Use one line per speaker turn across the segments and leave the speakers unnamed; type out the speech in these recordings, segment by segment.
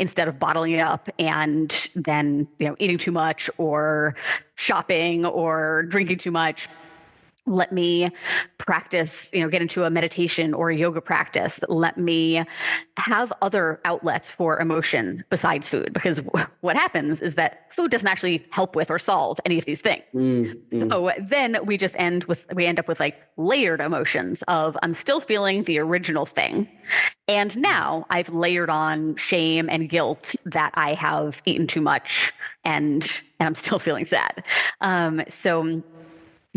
instead of bottling it up and then, eating too much or shopping or drinking too much. Let me practice, get into a meditation or a yoga practice. Let me have other outlets for emotion besides food, because what happens is that food doesn't actually help with or solve any of these things. So then we end up with like layered emotions of, I'm still feeling the original thing. And now I've layered on shame and guilt that I have eaten too much and I'm still feeling sad. So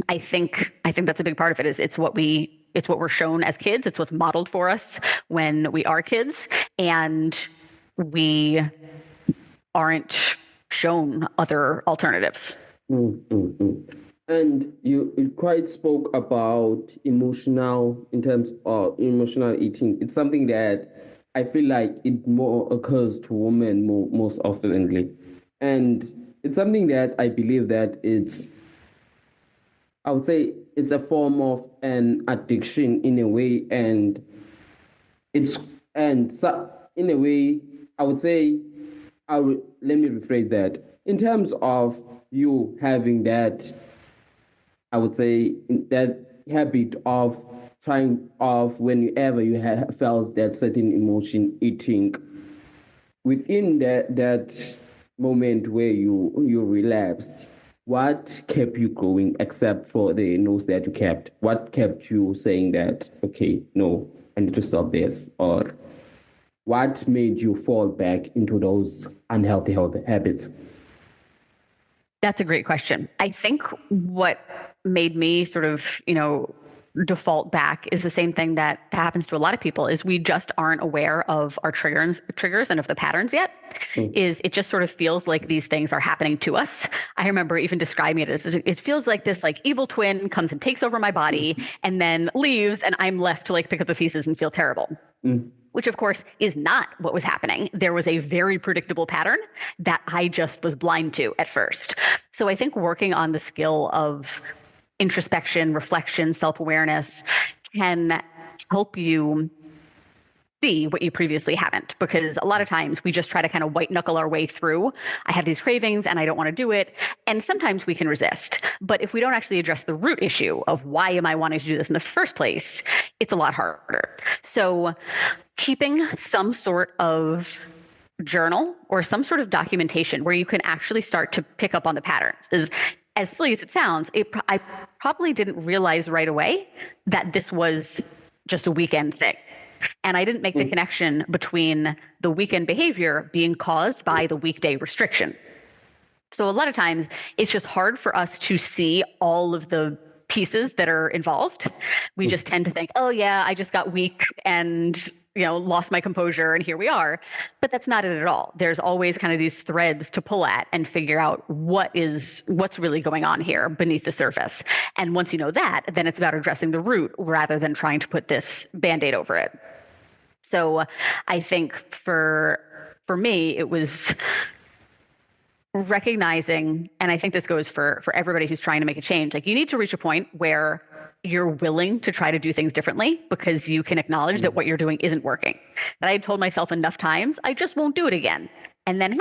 I think that's a big part of it. It's what we're shown as kids. It's what's modeled for us when we are kids, and we aren't shown other alternatives.
And you quite spoke about in terms of emotional eating. It's something that I feel like it more occurs to women most oftenly, and it's something that I believe that I would say it's a form of an addiction in a way, in a way, I would say, let me rephrase that. In terms of you having that, I would say that habit of trying off whenever you have felt that certain emotion, eating, within that moment where you relapsed. What kept you going except for the notes that you kept? What kept you saying that, okay, no, I need to stop this? Or what made you fall back into those unhealthy habits?
That's a great question. I think what made me sort of, default back is the same thing that happens to a lot of people, is we just aren't aware of our triggers and of the patterns yet. Is it just sort of feels like these things are happening to us. I remember even describing it as, it feels like this like evil twin comes and takes over my body and then leaves, and I'm left to like pick up the pieces and feel terrible. Which of course is not what was happening. There was a very predictable pattern that I just was blind to at first. So I think working on the skill of introspection, reflection, self-awareness can help you see what you previously haven't, because a lot of times we just try to kind of white knuckle our way through. I have these cravings and I don't want to do it. And sometimes we can resist. But if we don't actually address the root issue of why am I wanting to do this in the first place, it's a lot harder. So keeping some sort of journal or some sort of documentation where you can actually start to pick up on the patterns is, as silly as it sounds, I probably didn't realize right away that this was just a weekend thing. And I didn't make the connection between the weekend behavior being caused by the weekday restriction. So a lot of times it's just hard for us to see all of the pieces that are involved. We just tend to think, oh yeah, I just got weak and lost my composure and here we are. But that's not it at all. There's always kind of these threads to pull at and figure out what's really going on here beneath the surface. And once you know that, then it's about addressing the root rather than trying to put this Band-Aid over it. So I think for me, it was recognizing, and I think this goes for everybody who's trying to make a change, like you need to reach a point where you're willing to try to do things differently because you can acknowledge that what you're doing isn't working. That I had told myself enough times, I just won't do it again. And then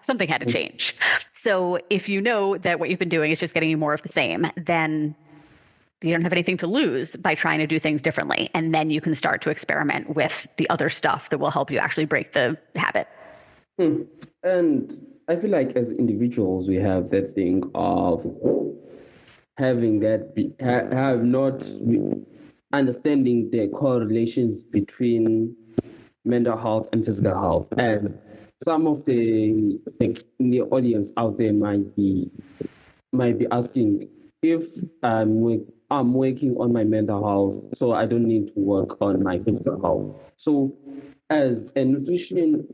something had to change. So if you know that what you've been doing is just getting you more of the same, then you don't have anything to lose by trying to do things differently. And then you can start to experiment with the other stuff that will help you actually break the habit.
And I feel like as individuals, we have that thing of having have not understanding the correlations between mental health and physical health. And some of the in the audience out there might be asking, if I'm working on my mental health, so I don't need to work on my physical health. So as a nutrition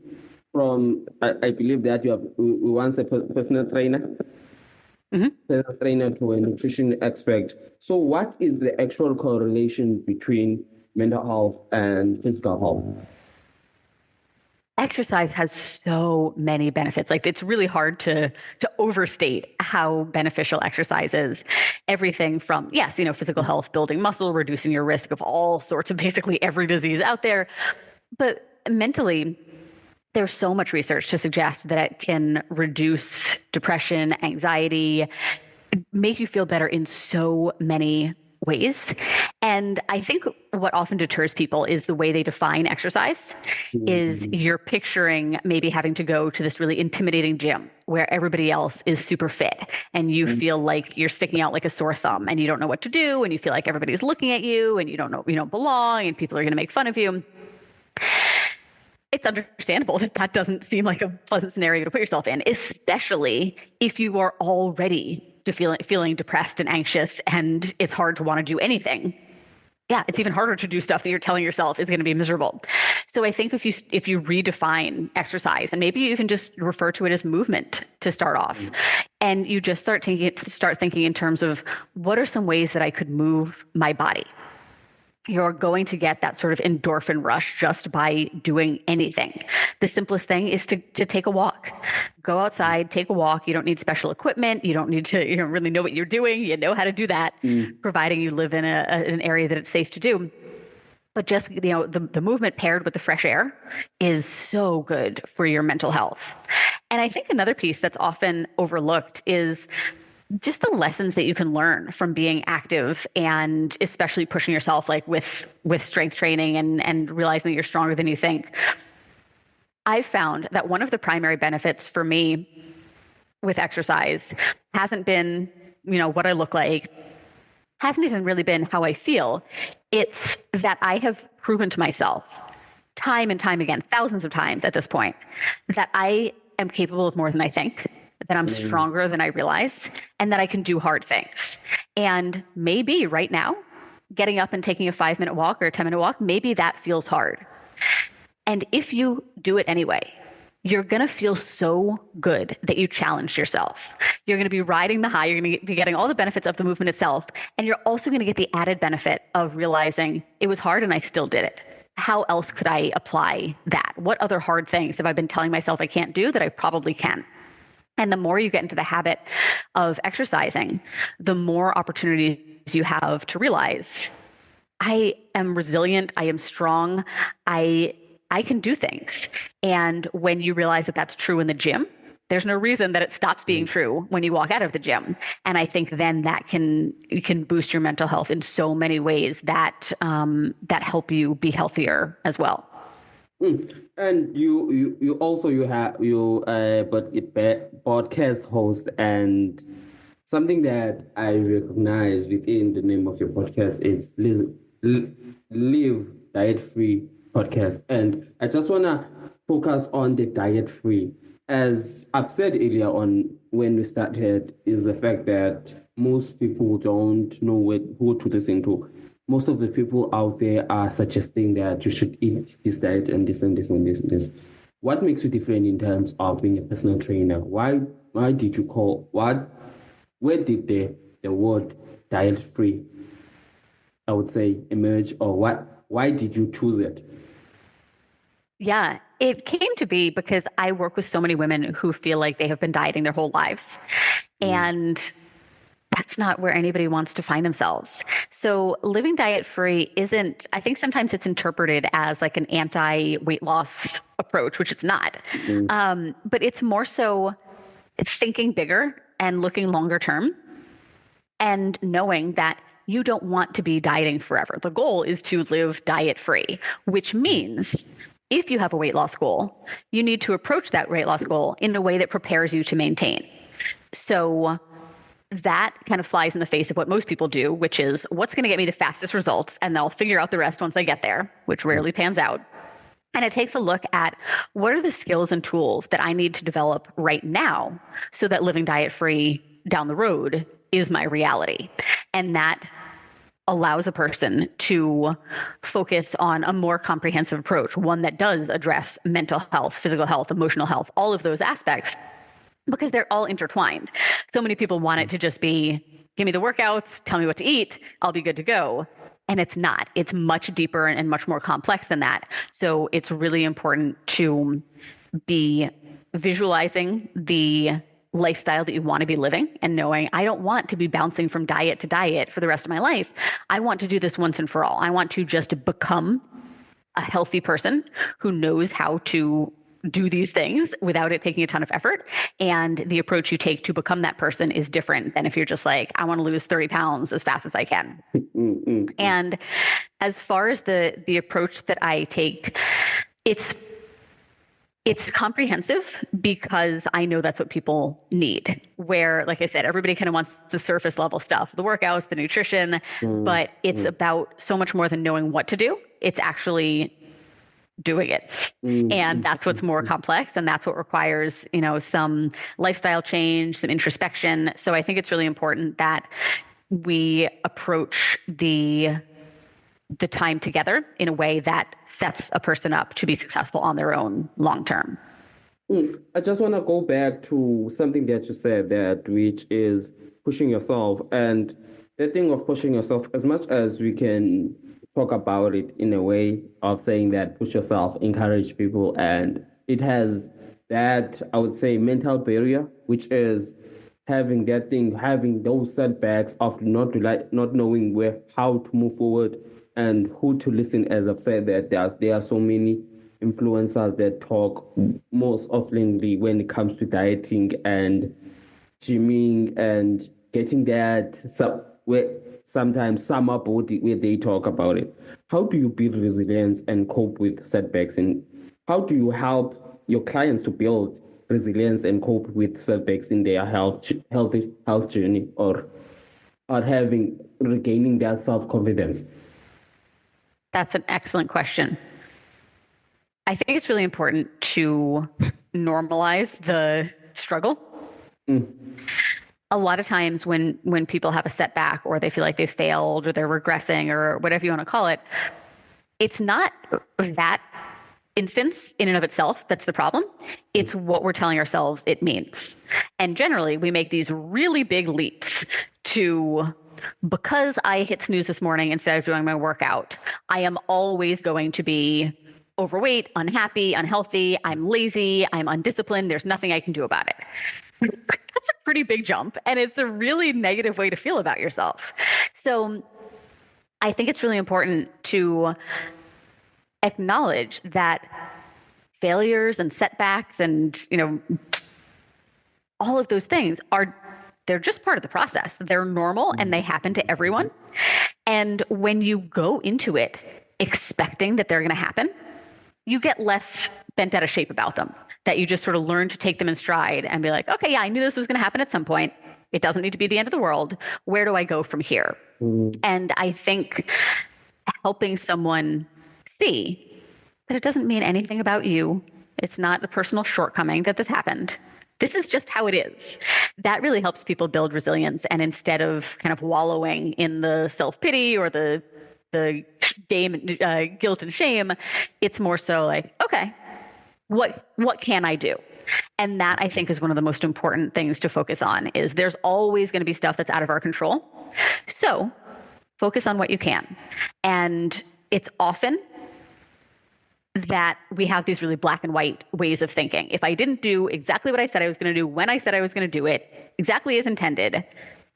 I believe that you have once a personal trainer, personal trainer to a nutrition expert. So what is the actual correlation between mental health and physical health?
Exercise has so many benefits. Like it's really hard to overstate how beneficial exercise is. Everything from, physical health, building muscle, reducing your risk of all sorts of basically every disease out there. But mentally, there's so much research to suggest that it can reduce depression, anxiety, make you feel better in so many ways. And I think what often deters people is the way they define exercise. Is you're picturing maybe having to go to this really intimidating gym where everybody else is super fit and you feel like you're sticking out like a sore thumb and you don't know what to do and you feel like everybody's looking at you and you don't know, you don't belong and people are going to make fun of you. It's understandable that that doesn't seem like a pleasant scenario to put yourself in, especially if you are already feeling depressed and anxious and it's hard to want to do anything. Yeah, it's even harder to do stuff that you're telling yourself is going to be miserable. So I think if you redefine exercise and maybe you even just refer to it as movement to start off, and you just start thinking in terms of what are some ways that I could move my body. You're going to get that sort of endorphin rush just by doing anything. The simplest thing is to take a walk. Go outside, take a walk. You don't need special equipment. You don't need to, really know what you're doing. You know how to do that, providing you live in an area that it's safe to do. But just, the movement paired with the fresh air is so good for your mental health. And I think another piece that's often overlooked is just the lessons that you can learn from being active and especially pushing yourself like with strength training and realizing that you're stronger than you think. I've found that one of the primary benefits for me with exercise hasn't been, what I look like, hasn't even really been how I feel. It's that I have proven to myself time and time again, thousands of times at this point, that I am capable of more than I think, that I'm stronger than I realize, and that I can do hard things. And maybe right now, getting up and taking a 5-minute walk or a 10-minute walk, maybe that feels hard. And if you do it anyway, you're going to feel so good that you challenged yourself. You're going to be riding the high. You're going to be getting all the benefits of the movement itself. And you're also going to get the added benefit of realizing it was hard and I still did it. How else could I apply that? What other hard things have I been telling myself I can't do that I probably can? And the more you get into the habit of exercising, the more opportunities you have to realize, I am resilient, I am strong, I can do things. And when you realize that that's true in the gym, there's no reason that it stops being true when you walk out of the gym. And I think then that can boost your mental health in so many ways that help you be healthier as well.
And you also podcast host, and something that I recognize within the name of your podcast is Live Diet Free Podcast. And I just wanna focus on the diet free. As I've said earlier on when we started, is the fact that most people don't know who to listen to. Most of the people out there are suggesting that you should eat this diet and this and this and this and this. What makes you different in terms of being a personal trainer? Where did the word diet free, I would say, emerge, or why did you choose it?
Yeah, it came to be because I work with so many women who feel like they have been dieting their whole lives. And that's not where anybody wants to find themselves. So living diet free isn't, I think sometimes it's interpreted as like an anti-weight loss approach, which it's not. But it's more so thinking bigger and looking longer term and knowing that you don't want to be dieting forever. The goal is to live diet free, which means if you have a weight loss goal, you need to approach that weight loss goal in a way that prepares you to maintain. So that kind of flies in the face of what most people do, which is what's going to get me the fastest results, and they'll figure out the rest once I get there, which rarely pans out. And it takes a look at what are the skills and tools that I need to develop right now so that living diet free down the road is my reality. And that allows a person to focus on a more comprehensive approach, one that does address mental health, physical health, emotional health, all of those aspects, because they're all intertwined. So many people want it to just be, give me the workouts, tell me what to eat, I'll be good to go. And it's not. It's much deeper and much more complex than that. So it's really important to be visualizing the lifestyle that you want to be living and knowing I don't want to be bouncing from diet to diet for the rest of my life. I want to do this once and for all. I want to just become a healthy person who knows how to do these things without it taking a ton of effort. And the approach you take to become that person is different than if you're just like, I want to lose 30 pounds as fast as I can. And as far as the approach that I take, it's comprehensive because I know that's what people need. Where, like I said, everybody kind of wants the surface level stuff, the workouts, the nutrition, but it's about so much more than knowing what to do. It's actually doing it. And that's what's more complex. And that's what requires, some lifestyle change, some introspection. So I think it's really important that we approach the time together in a way that sets a person up to be successful on their own long term.
I just want to go back to something that you said, that which is pushing yourself. And the thing of pushing yourself, as much as we can talk about it in a way of saying that push yourself, encourage people, and it has that, I would say, mental barrier, which is having those setbacks of not knowing how to move forward and who to listen. As I've said, that there are so many influencers that talk most oftenly when it comes to dieting and gymming and getting that sometimes sum up where they talk about it. How do you build resilience and cope with setbacks, and how do you help your clients to build resilience and cope with setbacks in their health journey, or regaining their self-confidence?
That's an excellent question. I think it's really important to normalize the struggle. A lot of times when people have a setback, or they feel like they've failed, or they're regressing, or whatever you want to call it, it's not that instance in and of itself that's the problem. It's what we're telling ourselves it means. And generally, we make these really big leaps to, because I hit snooze this morning instead of doing my workout, I am always going to be overweight, unhappy, unhealthy, I'm lazy, I'm undisciplined, there's nothing I can do about it. That's a pretty big jump, and it's a really negative way to feel about yourself. So I think it's really important to acknowledge that failures and setbacks and, all of those things they're just part of the process. They're normal and they happen to everyone. And when you go into it expecting that they're going to happen, you get less bent out of shape about them, that you just sort of learn to take them in stride and be like, okay, yeah, I knew this was going to happen at some point. It doesn't need to be the end of the world. Where do I go from here? And I think helping someone see that it doesn't mean anything about you. It's not a personal shortcoming that this happened. This is just how it is. That really helps people build resilience. And instead of kind of wallowing in the self-pity or the guilt and shame, it's more so like, okay, what can I do? And that, I think, is one of the most important things to focus on. Is there's always going to be stuff that's out of our control. So focus on what you can. And it's often that we have these really black and white ways of thinking. If I didn't do exactly what I said I was going to do when I said I was going to do it, exactly as intended,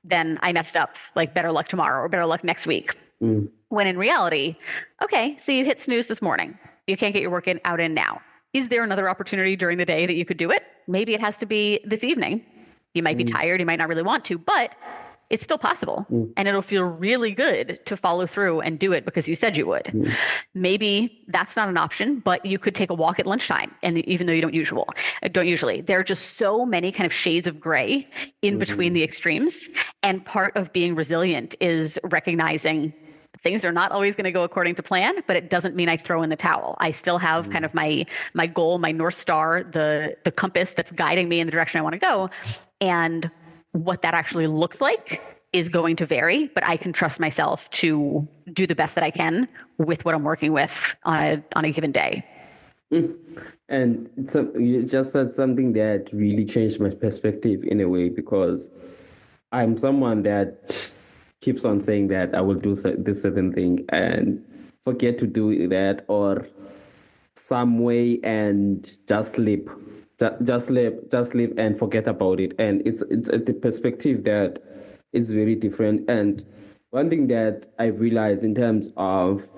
then I messed up, like better luck tomorrow or better luck next week. When in reality, okay, so you hit snooze this morning. You can't get your workout in now. Is there another opportunity during the day that you could do it? Maybe it has to be this evening. You might be tired. You might not really want to, but it's still possible. And it'll feel really good to follow through and do it because you said you would. Maybe that's not an option, but you could take a walk at lunchtime. And even though you don't usually, there are just so many kind of shades of gray in between the extremes. And part of being resilient is recognizing things are not always going to go according to plan, but it doesn't mean I throw in the towel. I still have kind of my goal, my North Star, the compass that's guiding me in the direction I want to go. And what that actually looks like is going to vary, but I can trust myself to do the best that I can with what I'm working with on a given day.
And you just said something that really changed my perspective in a way, because I'm someone that keeps on saying that I will do this certain thing and forget to do that, or some way, and just sleep and forget about it. And it's the perspective that is very different. And one thing that I've realized in terms of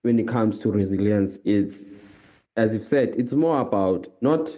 when it comes to resilience, it's as you've said, it's more about not